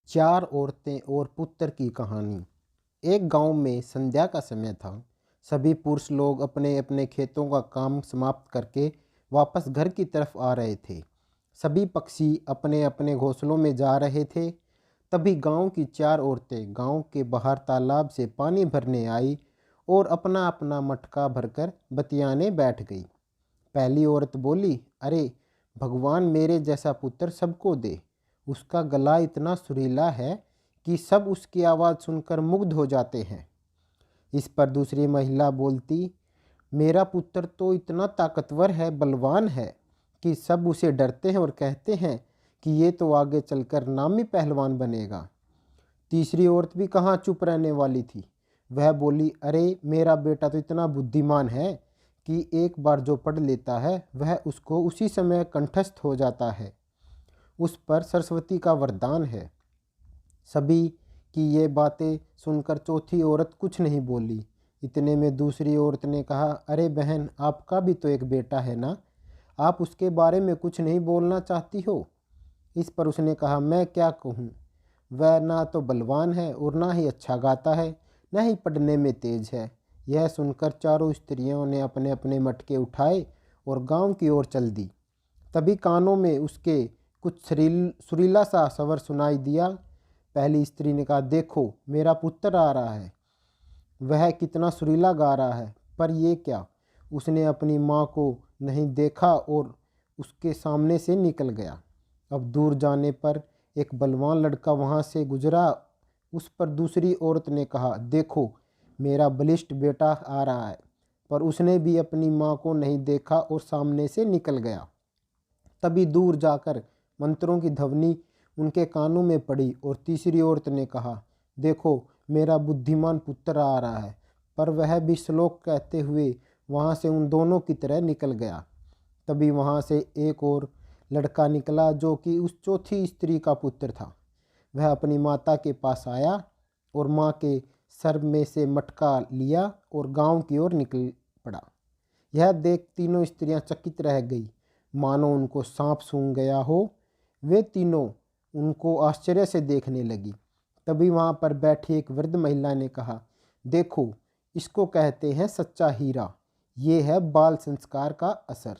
चार औरतें और पुत्र की कहानी। एक गांव में संध्या का समय था। सभी पुरुष लोग अपने अपने खेतों का काम समाप्त करके वापस घर की तरफ आ रहे थे। सभी पक्षी अपने अपने घोंसलों में जा रहे थे। तभी गांव की चार औरतें गांव के बाहर तालाब से पानी भरने आई और अपना अपना मटका भरकर बतियाने बैठ गई। पहली औरत बोली, अरे भगवान मेरे जैसा पुत्र सबको दे। उसका गला इतना सुरीला है कि सब उसकी आवाज़ सुनकर मुग्ध हो जाते हैं। इस पर दूसरी महिला बोलती, मेरा पुत्र तो इतना ताकतवर है, बलवान है कि सब उसे डरते हैं और कहते हैं कि ये तो आगे चलकर नामी पहलवान बनेगा। तीसरी औरत भी कहाँ चुप रहने वाली थी। वह बोली, अरे मेरा बेटा तो इतना बुद्धिमान है कि एक बार जो पढ़ लेता है वह उसको उसी समय कंठस्थ हो जाता है। उस पर सरस्वती का वरदान है। सभी की ये बातें सुनकर चौथी औरत कुछ नहीं बोली। इतने में दूसरी औरत ने कहा, अरे बहन, आपका भी तो एक बेटा है ना, आप उसके बारे में कुछ नहीं बोलना चाहती हो? इस पर उसने कहा, मैं क्या कहूँ, वह ना तो बलवान है और ना ही अच्छा गाता है, ना ही पढ़ने में तेज है। यह सुनकर चारों स्त्रियों ने अपने अपने मटके उठाए और गांव की ओर चल दी। तभी कानों में उसके कुछ सुरीला सा स्वर सुनाई दिया। पहली स्त्री ने कहा, देखो मेरा पुत्र आ रहा है, वह कितना सुरीला गा रहा है। पर यह क्या, उसने अपनी माँ को नहीं देखा और उसके सामने से निकल गया। अब दूर जाने पर एक बलवान लड़का वहाँ से गुजरा। उस पर दूसरी औरत ने कहा, देखो मेरा बलिष्ठ बेटा आ रहा है। पर उसने भी अपनी माँ को नहीं देखा और सामने से निकल गया। तभी दूर जाकर मंत्रों की ध्वनि उनके कानों में पड़ी और तीसरी औरत ने कहा, देखो मेरा बुद्धिमान पुत्र आ रहा है। पर वह भी श्लोक कहते हुए वहाँ से उन दोनों की तरह निकल गया। तभी वहाँ से एक और लड़का निकला जो कि उस चौथी स्त्री का पुत्र था। वह अपनी माता के पास आया और माँ के सर में से मटका लिया और गांव की ओर निकल पड़ा। यह देख तीनों स्त्रियां चकित रह गई, मानो उनको सांप सूंघ गया हो। वे तीनों उनको आश्चर्य से देखने लगी। तभी वहाँ पर बैठी एक वृद्ध महिला ने कहा, देखो इसको कहते हैं सच्चा हीरा, ये है बाल संस्कार का असर।